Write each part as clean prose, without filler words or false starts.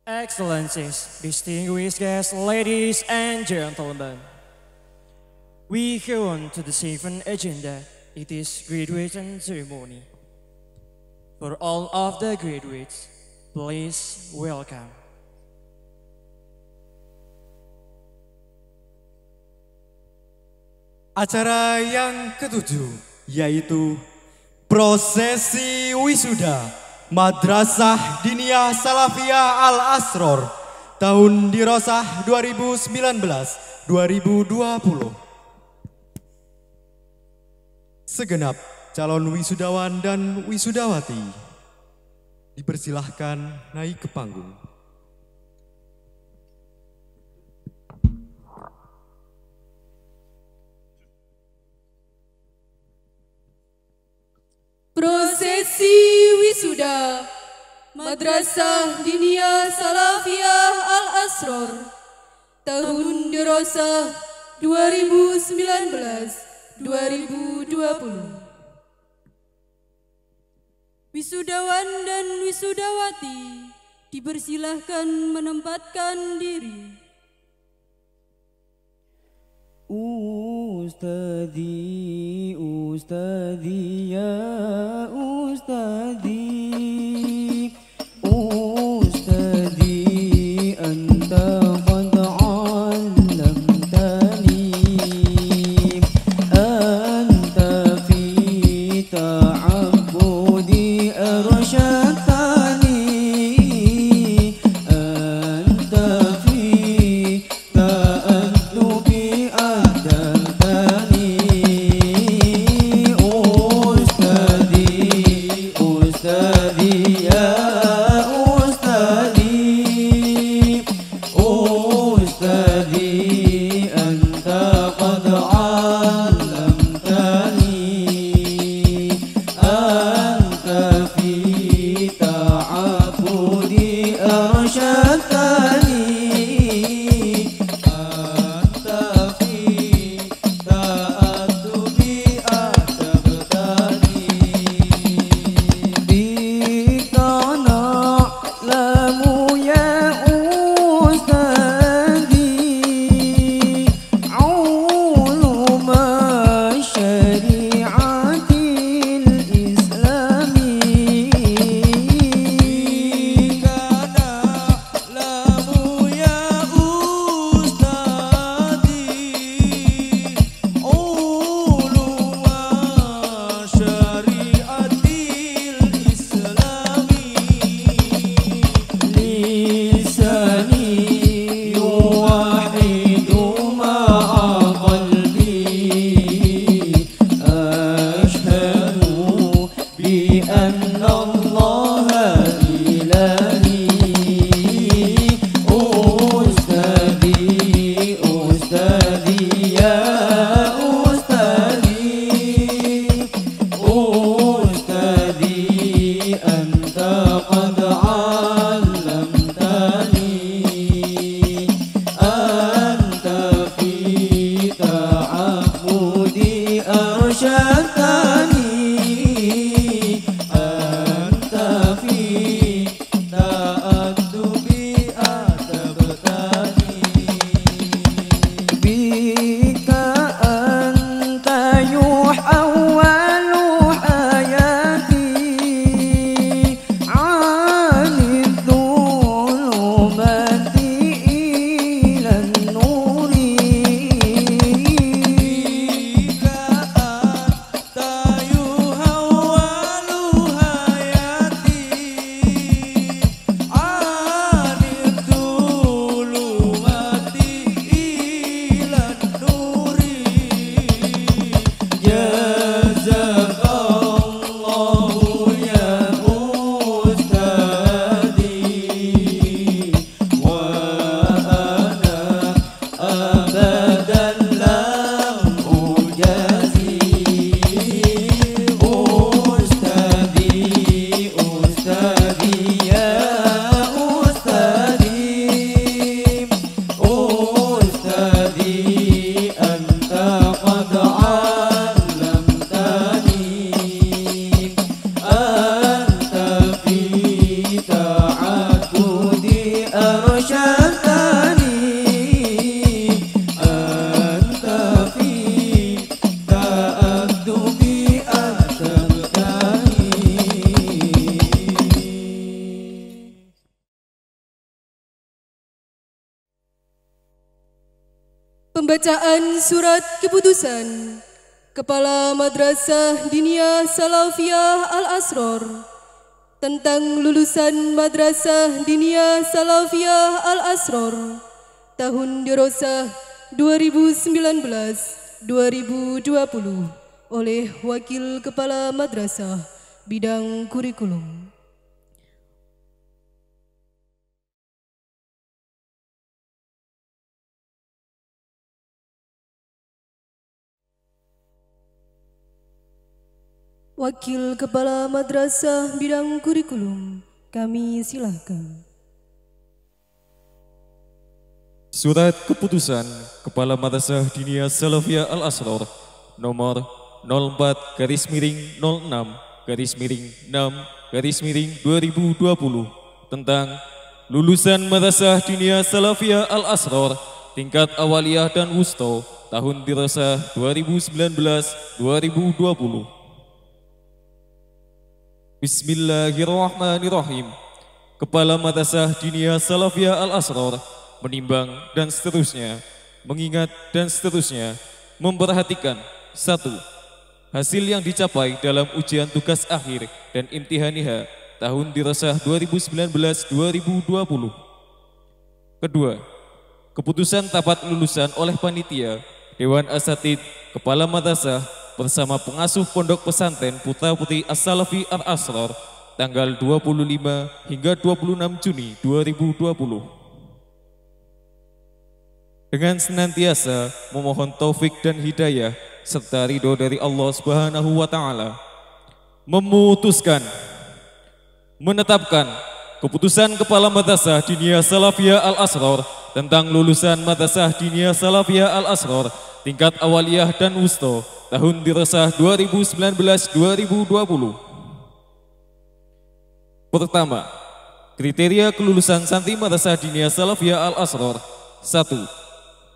Excellencies, distinguished guests, ladies and gentlemen. We go on to the second agenda. It is graduation ceremony. For all of the graduates, please welcome. Acara yang ketujuh yaitu prosesi wisuda Madrasah Diniyah Salafiyah Al-Asror tahun dirosah 2019-2020. Segenap calon wisudawan dan wisudawati dipersilahkan naik ke panggung. Prosesi wisuda Madrasah Diniyah Salafiyah Al-Asror tahun dirosah 2019-2020. Wisudawan dan wisudawati dipersilahkan menempatkan diri. Ustadi, Ustadi, ya Ustadi, Ustadi, anta qad 'allamtani, anta fi ta'abbudi arsyadtani, anta fi ta'addubi adantani. Ustadi ya Ustadi, Ustadi, anta qad 'allamtani, anta fi ta'abbudi arsyadtani, anta fi ta'addubi adabtani. Bika na'lamu ya Ustadi, uluma syari'atil islami. Bika أرشدتني أنت في تأدبي أدبتني. Pembacaan surat keputusan Kepala Madrasah Diniyah Salafiyah Al-Asrar tentang lulusan Madrasah Diniyah Salafiyah Al-Asrar tahun dirosah 2019-2020 oleh Wakil Kepala Madrasah Bidang Kurikulum. Wakil Kepala Madrasah Bidang Kurikulum, kami silahkan. Surat Keputusan Kepala Madrasah Diniyah Salafiyah Al-Asrar nomor 04-06-6-2020 tentang lulusan Madrasah Diniyah Salafiyah Al-Asrar tingkat awaliyah dan wusta tahun dirasah 2019-2020. Bismillahirrahmanirrahim. Kepala Madrasah Diniyah Salafiyah Al-Asrar menimbang dan seterusnya, mengingat dan seterusnya, memperhatikan 1. Hasil yang dicapai dalam ujian tugas akhir dan imtihaniha tahun dirasah 2019-2020. Kedua, keputusan tapat lulusan oleh panitia, Dewan Asatid, Kepala Madrasah bersama pengasuh Pondok Pesantren Putra Putri As-Salafi Al-Asrar tanggal 25 hingga 26 Juni 2020. Dengan senantiasa memohon taufik dan hidayah serta ridho dari Allah Subhanahu wa taala, memutuskan menetapkan keputusan Kepala Madrasah Diniyah Salafiyah Al-Asrar tentang lulusan Madrasah Diniyah Salafiyah Al-Asrar tingkat awaliyah dan wusta tahun dirasah 2019-2020. Pertama, kriteria kelulusan santri Madrasah Diniyah Salafiyah Al-Asrar. 1.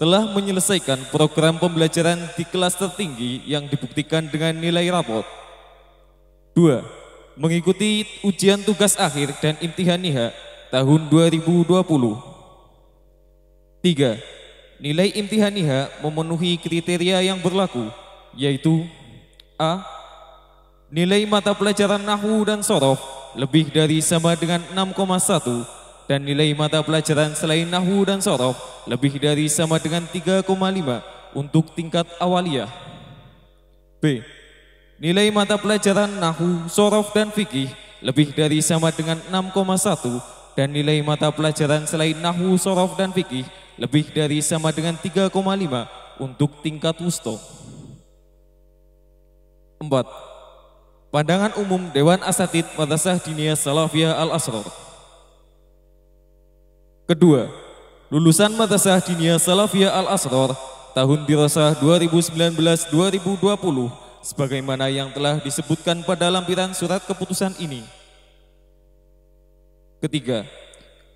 Telah menyelesaikan program pembelajaran di kelas tertinggi yang dibuktikan dengan nilai raport. 2. Mengikuti ujian tugas akhir dan imtihaniha tahun 2020. 3. Nilai imtihaniha memenuhi kriteria yang berlaku, yaitu A. Nilai mata pelajaran nahwu dan shorof lebih dari sama dengan 6,1 dan nilai mata pelajaran selain nahwu dan shorof lebih dari sama dengan 3,5 untuk tingkat awaliyah. B. Nilai mata pelajaran nahwu, shorof dan fikih lebih dari sama dengan 6,1 dan nilai mata pelajaran selain nahwu, shorof dan fikih lebih dari sama dengan 3,5 untuk tingkat wusta. 4. Pandangan umum Dewan Asatid Madrasah Diniyah Salafiyah Al-Asrar. Kedua, lulusan Madrasah Diniyah Salafiyah Al-Asrar tahun dirasah 2019-2020 sebagaimana yang telah disebutkan pada lampiran surat keputusan ini. Ketiga,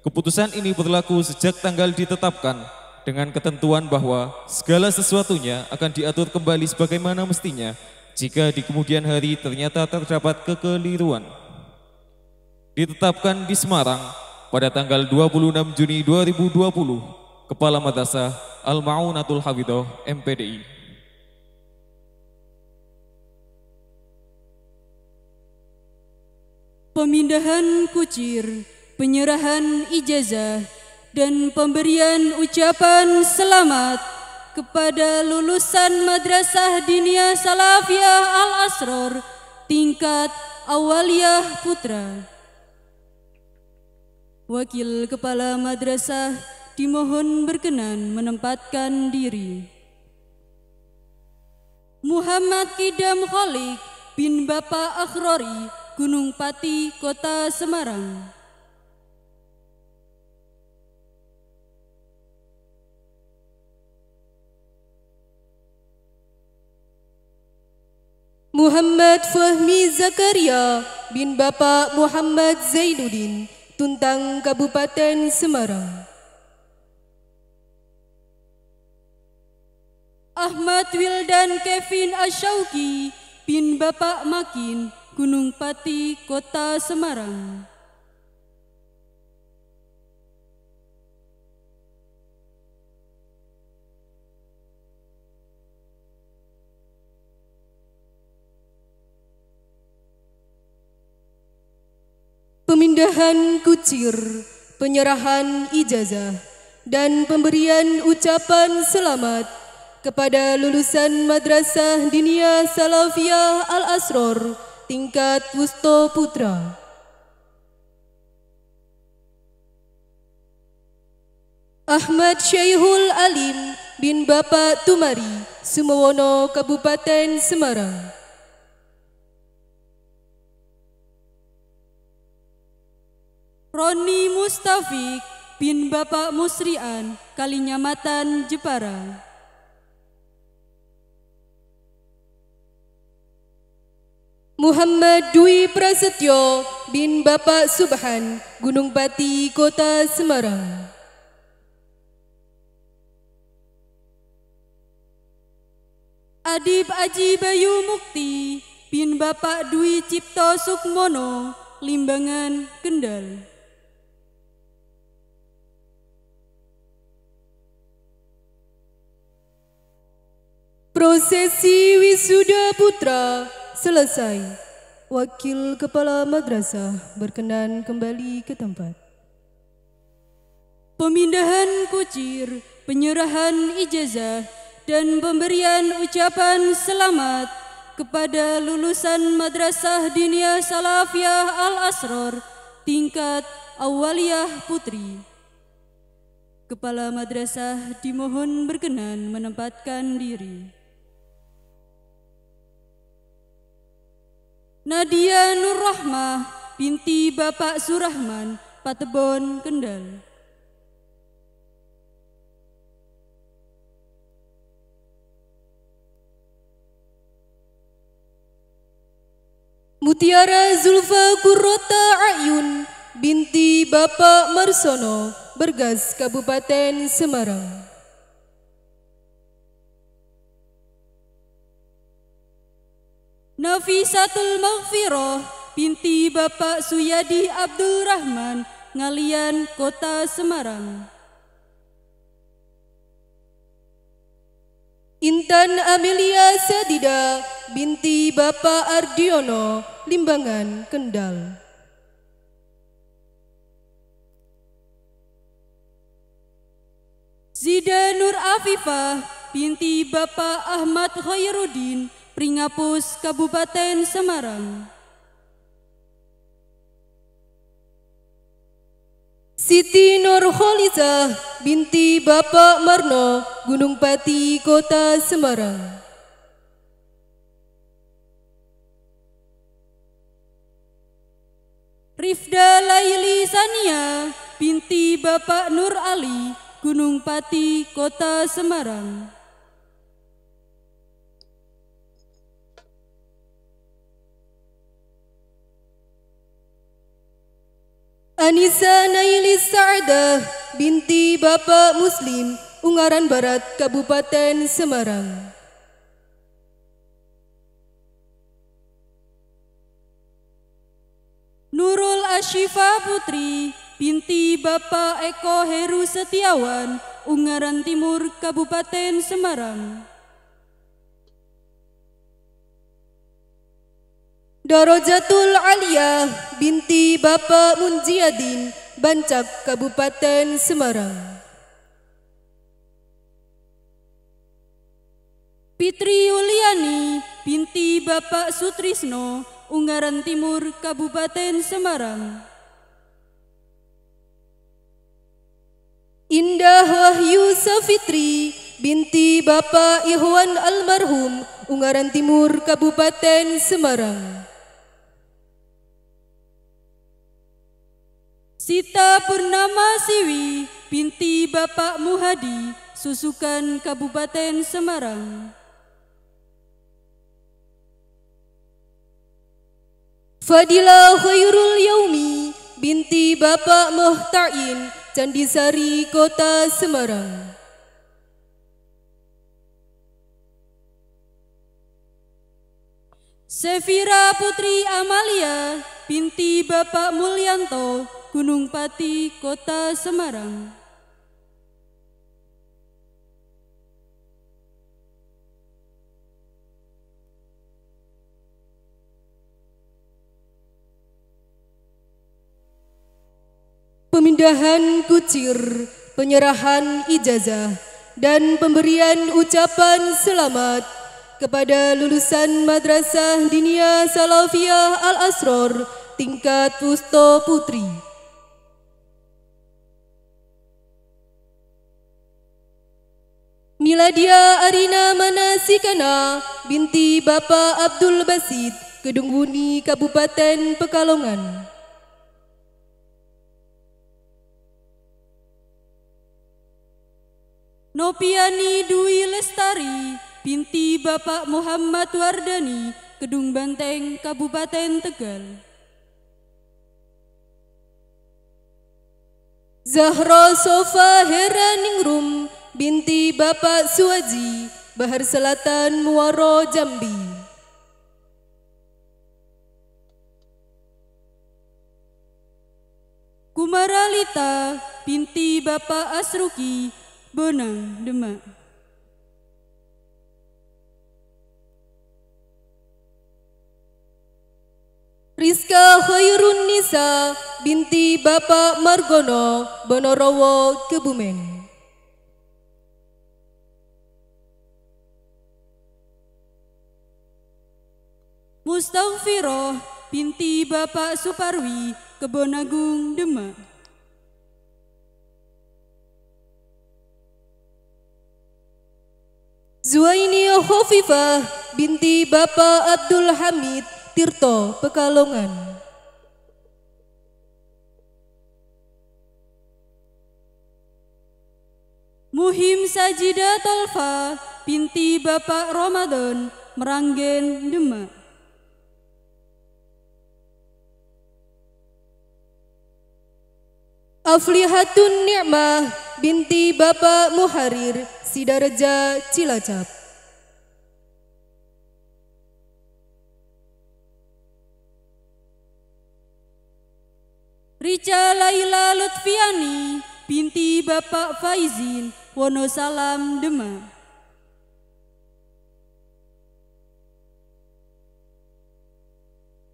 keputusan ini berlaku sejak tanggal ditetapkan dengan ketentuan bahwa segala sesuatunya akan diatur kembali sebagaimana mestinya jika di kemudian hari ternyata terdapat kekeliruan. Ditetapkan di Semarang pada tanggal 26 Juni 2020, Kepala Madrasah Al-Ma'unatul Hafidhah MPDI. Pemindahan kucir, penyerahan ijazah, dan pemberian ucapan selamat kepada lulusan Madrasah Diniyah Salafiyah Al-Asrar tingkat awaliyah putra. Wakil Kepala Madrasah dimohon berkenan menempatkan diri. Muhammad Kidam Kholik bin Bapak Akhrori, Gunung Pati, Kota Semarang. Muhammad Fahmi Zakaria bin Bapak Muhammad Zainuddin, Tuntang Kabupaten Semarang. Ahmad Wildan Kevin Asyauki bin Bapak Makin, Gunung Pati, Kota Semarang. Pemindahan kucir, penyerahan ijazah, dan pemberian ucapan selamat kepada lulusan Madrasah Diniyah Salafiyah Al-Asror tingkat Wusto Putra. Ahmad Syaihul Alim bin Bapak Tumari, Sumowono, Kabupaten Semarang. Roni Mustafik bin Bapak Musrian, Kalinyamatan, Jepara. Muhammad Dwi Prasetyo bin Bapak Subhan, Gunung Pati, Kota Semarang. Adib Aji Bayu Mukti bin Bapak Dwi Cipto Sukmono, Limbangan, Kendal. Prosesi wisuda putra selesai. Wakil Kepala Madrasah berkenan kembali ke tempat. Pemindahan kucir, penyerahan ijazah, dan pemberian ucapan selamat kepada lulusan Madrasah Diniyah Salafiyah Al-Asror tingkat Awaliyah Putri. Kepala Madrasah dimohon berkenan menempatkan diri. Nadia Nur Rahmah binti Bapak Surahman, Patebon, Kendal. Mutiara Zulfa Kurrota Ayun binti Bapak Marsono, Bergas, Kabupaten Semarang. Nafisatul Maghfirah binti Bapak Suyadi Abdul Rahman, Ngalian, Kota Semarang. Intan Amelia Sadida binti Bapak Ardiono, Limbangan, Kendal. Zida Nur Afifah binti Bapak Ahmad Khairuddin, Pringapus, Kabupaten Semarang. Siti Nur Khalizah binti Bapak Marno, Gunung Pati, Kota Semarang. Rifda Laili Sania binti Bapak Nur Ali, Gunung Pati, Kota Semarang. Anissa Nailis Sa'adah binti Bapak Muslim, Ungaran Barat, Kabupaten Semarang. Nurul Ashifa Putri binti Bapak Eko Heru Setiawan, Ungaran Timur, Kabupaten Semarang. Darajatul Aliyah binti Bapak Munjiadin, Bancak, Kabupaten Semarang. Fitri Yuliani binti Bapak Sutrisno, Ungaran Timur, Kabupaten Semarang. Indah Wahyu Safitri binti Bapak Ikhwan Almarhum, Ungaran Timur, Kabupaten Semarang. Sita Purnama Siwi binti Bapak Muhadi, Susukan, Kabupaten Semarang. Fadila Khairul Yaumi binti Bapak Muhtain, Candisari, Kota Semarang. Sevira Putri Amalia, binti Bapak Mulyanto, Gunung Pati, Kota Semarang. Pemindahan kucir, penyerahan ijazah, dan pemberian ucapan selamat kepada lulusan Madrasah Diniyah Salafiyah Al-Asror tingkat Pusto Putri. Miladia Arina Manasikana, binti Bapak Abdul Basit, Kedung Buni, Kabupaten Pekalongan. Nopiani Dwi Lestari, binti Bapak Muhammad Wardani, Kedung Banteng, Kabupaten Tegal. Zahra Sofa Heraningrum, binti Bapak Suwaji, Bahar Selatan, Muaro, Jambi. Kumaralita, binti Bapak Asruki, Bonang, Demak. Rizka Khairun Nisa, binti Bapak Margono, Bonorowo, Kebumen. Mustaghfiroh, binti Bapak Suparwi, Kebonagung, Demak. Zuaini Khofifah, binti Bapak Abdul Hamid, Tirto, Pekalongan. Muhim Sajida Tolfa, binti Bapak Ramadan, Meranggen, Demak. Aflihatun Ni'mah, binti Bapak Muharir, Sidareja, Cilacap. Rica Laila Lutfiani, binti Bapak Faizin, Wonosalam, Demak.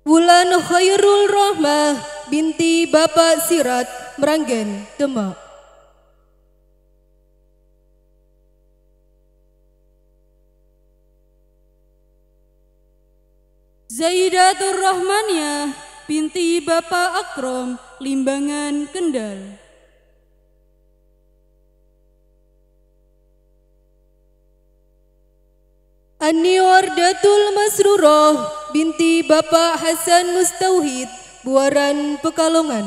Wulan Khairul Rohmah, binti Bapak Sirat, Meranggen, Demak. Zaidatur Rahmaniah, binti Bapak Akrom, Limbangan, Kendal. Ani Wardatul Masruroh, binti Bapak Hasan Mustauhid, Buaran, Pekalongan.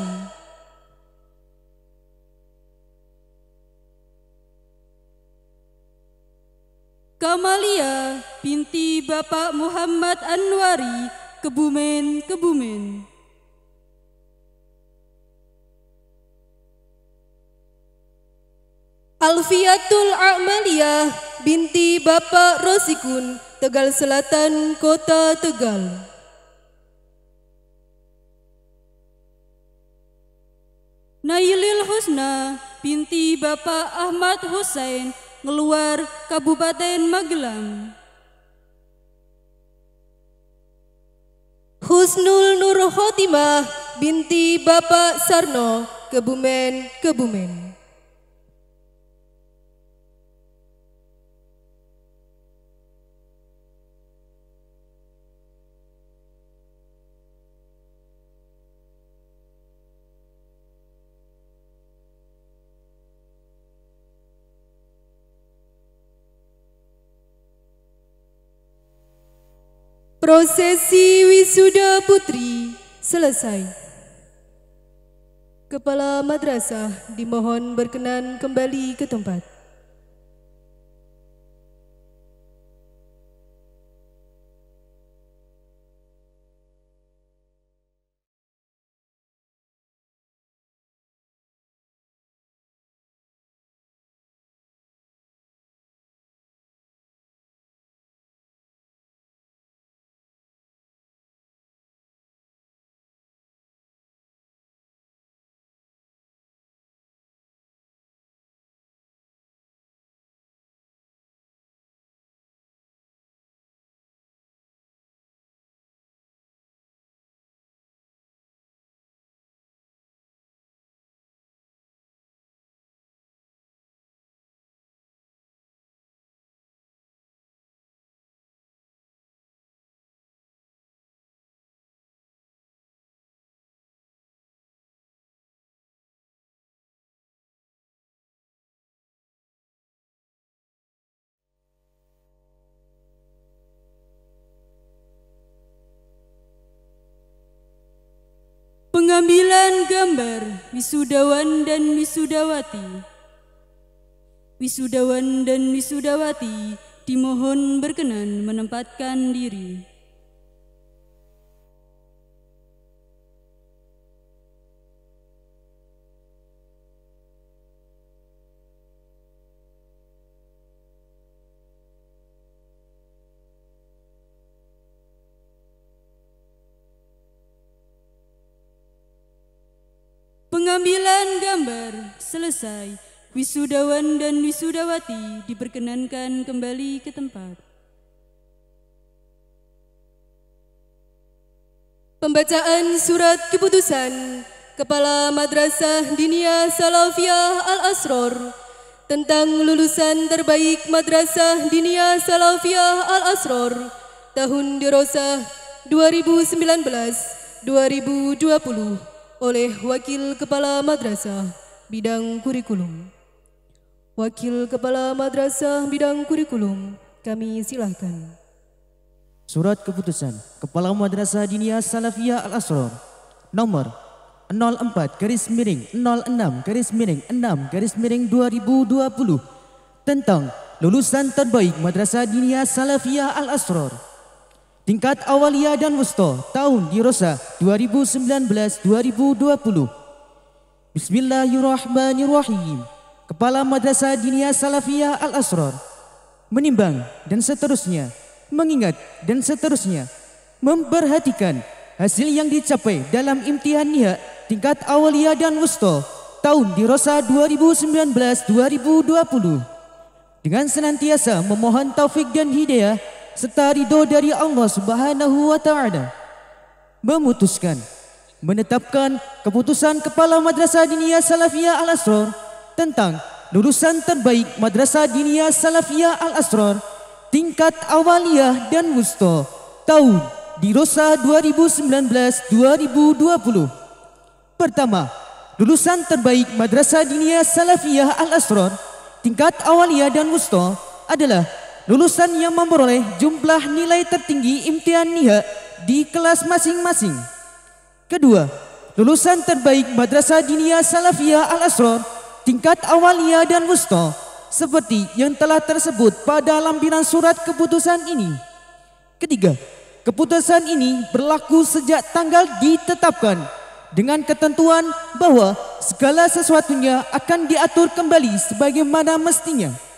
Kamalia, binti Bapak Muhammad Anwari, Kebumen, Kebumen. Alfiatul A'maliyah, binti Bapak Rosikun, Tegal Selatan, Kota Tegal. Nailil Husna, binti Bapak Ahmad Hussein, Ngeluar, Kabupaten Magelang. Husnul Nur Khotimah, binti Bapak Sarno, Kebumen, Kebumen. Prosesi wisuda putri selesai. Kepala madrasah dimohon berkenan kembali ke tempat. Pengambilan gambar wisudawan dan wisudawati. Wisudawan dan wisudawati dimohon berkenan menempatkan diri. Pengambilan gambar selesai. Wisudawan dan wisudawati diperkenankan kembali ke tempat. Pembacaan surat keputusan Kepala Madrasah Diniyah Salafiyah Al-Asror tentang lulusan terbaik Madrasah Diniyah Salafiyah Al-Asror tahun dirosah 2019-2020 oleh Wakil Kepala Madrasah Bidang Kurikulum. Wakil Kepala Madrasah Bidang Kurikulum, kami silahkan. Surat keputusan Kepala Madrasah Diniyah Salafiyah Al-Asror nomor 04-06-6-6-2020 tentang lulusan terbaik Madrasah Diniyah Salafiyah Al-Asror tingkat awaliyah dan wusta tahun dirosah 2019-2020. Bismillahirrahmanirrahim. Kepala Madrasah Diniyah Salafiyah Al-Asror menimbang dan seterusnya, mengingat dan seterusnya, memperhatikan hasil yang dicapai dalam imtihan NIHA tingkat awaliyah dan wusta tahun dirosah 2019-2020 dengan senantiasa memohon taufik dan hidayah serta ridho dari Allah Subhanahu wa Ta'ala, memutuskan menetapkan keputusan Kepala Madrasah Diniyah Salafiyah Al-Asror tentang lulusan terbaik Madrasah Diniyah Salafiyah Al-Asror tingkat awaliyah dan wusta tahun dirosah 2019-2020. Pertama, lulusan terbaik Madrasah Diniyah Salafiyah Al-Asror tingkat awaliyah dan wusta adalah lulusan yang memperoleh jumlah nilai tertinggi imtihan NIHA di kelas masing-masing. Kedua, lulusan terbaik Madrasah Diniyah Salafiyah Al-Asror tingkat awaliyah dan wusta seperti yang telah tersebut pada lampiran surat keputusan ini. Ketiga, keputusan ini berlaku sejak tanggal ditetapkan dengan ketentuan bahwa segala sesuatunya akan diatur kembali sebagaimana mestinya.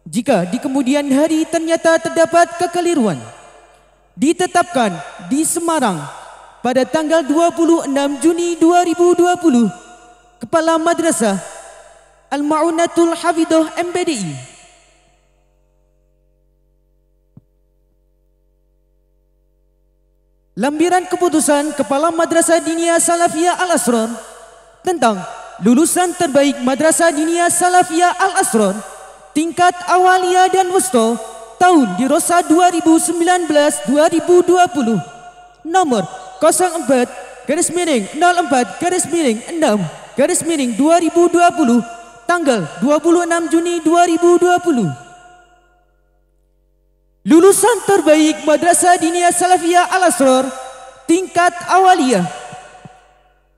Jika di kemudian hari ternyata terdapat kekeliruan, ditetapkan di Semarang pada tanggal 26 Juni 2020, Kepala Madrasah Al-Ma'unatul Hafidhah MPDI lampiran keputusan Kepala Madrasah Diniyah Salafiyah Al-Asror tentang lulusan terbaik Madrasah Diniyah Salafiyah Al-Asror tingkat awaliyah dan wusta tahun dirosah 2019-2020 nomor 04-04-6-2020 tanggal 26 Juni 2020. Lulusan terbaik Madrasah Diniyah Salafiyah Al-Asror tingkat awaliyah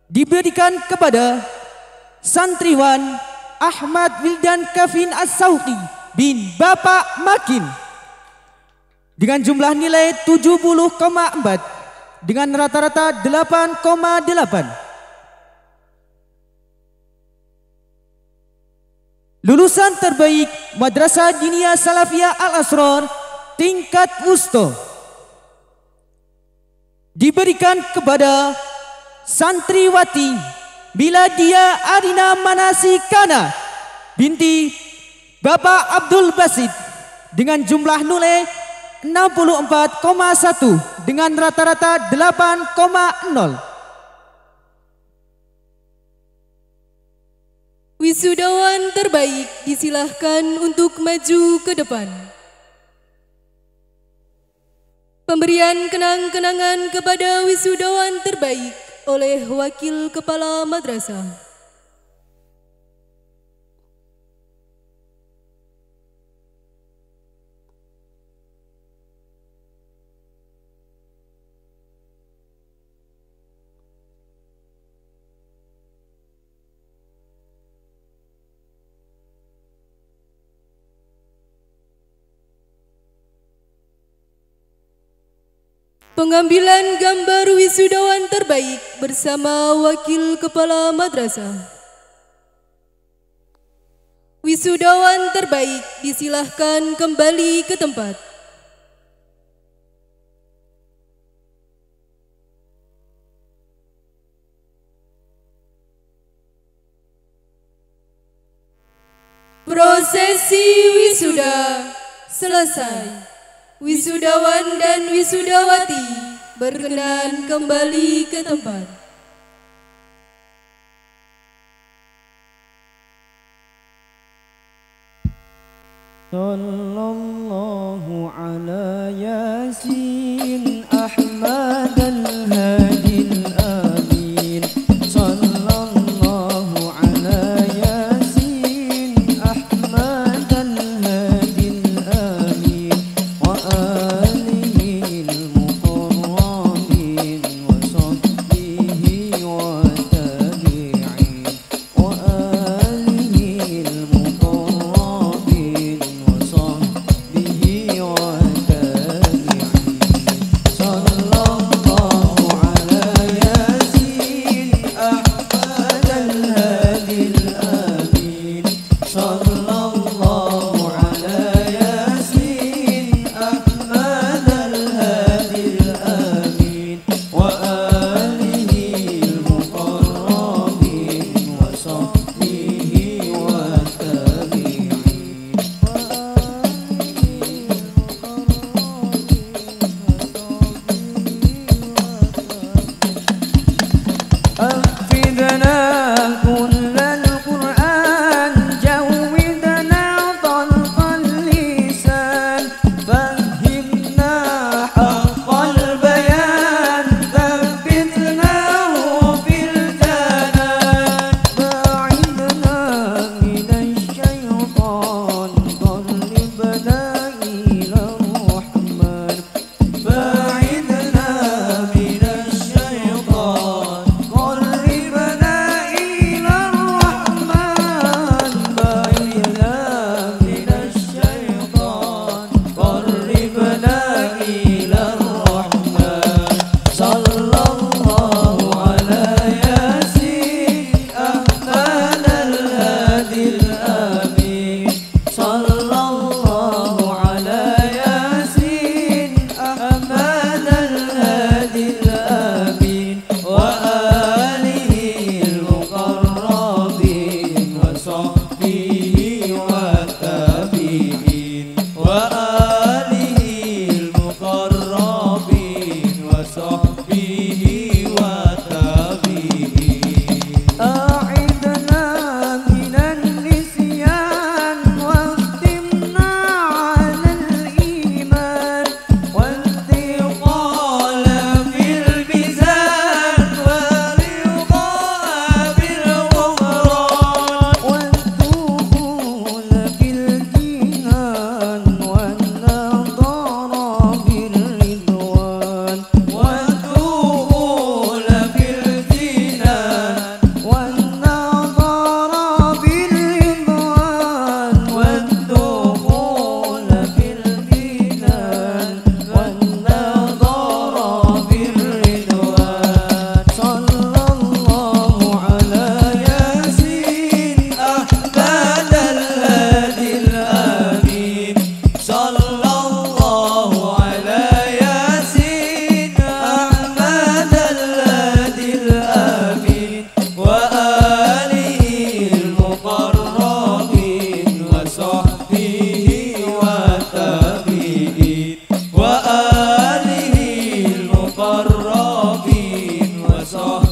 diberikan kepada santriwan Ahmad Wildan Kafin As-Sauqi bin Bapak Makin dengan jumlah nilai 70,4 dengan rata-rata 8,8. Lulusan terbaik Madrasah Diniyah Salafiyah Al-Asror tingkat wusta diberikan kepada santriwati Miladia Arina Manasikana binti Bapak Abdul Basit dengan jumlah nilai 64,1 dengan rata-rata 8,0. Wisudawan terbaik disilahkan untuk maju ke depan. Pemberian kenang-kenangan kepada wisudawan terbaik oleh Wakil Kepala Madrasah. Pengambilan gambar wisudawan terbaik bersama Wakil Kepala Madrasah. Wisudawan terbaik disilahkan kembali ke tempat. Prosesi wisuda selesai. Wisudawan dan wisudawati berkenan kembali ke tempat. Sallallahu ala Yasin Ahmad al-Hadi al-Amin. Sallallahu ala Yasin Ahmad al-Hadi al-Amin. Wa alihi al-muqarrabin wa sahbihi wa tabi'in. Wa alihi al-muqarrabin wa sahbihi wa tabi'in. Sallallahu ala Yasin Ahmad al-Hadi al-Amin. Sallallahu ala Yasin Ahmad al-Hadi al-Amin. Wa alihi al-muqarrabin wa sahbihi wa tabi'in. أفدنا كل القرآن جودنا طلق اللسان فهمنا حق البيان ثبتناه في الجنان باعدنا من الشيطان قربنا إلى الرحمن باعدنا من الشيطان قربنا إلى الرحمن باعدنا من الشيطان قربنا إلى الرحمن صلى الله على ياسين أحمد الهادي الآمين صلى الله على ياسين أحمد الهادي الآمين وآله المقربين وصحبه والتابعين وآله المقربين وصحبه والتابعين أعدنا من النسيان واختمنا على الإيمان والثقال في الميزان والرضا بالغفران والدخول في الجنان والنظر بالرضوان والدخول في الجنان والنظر بالرضوان والدخول في الجنان والنظر بالرضوان صلى الله على ياسين أحمد الهادي الآمين صلى الله على ياسين أحمد الهادي الآمين وآله المقربين وصحبه والتابعين وآله المقربين وصحبه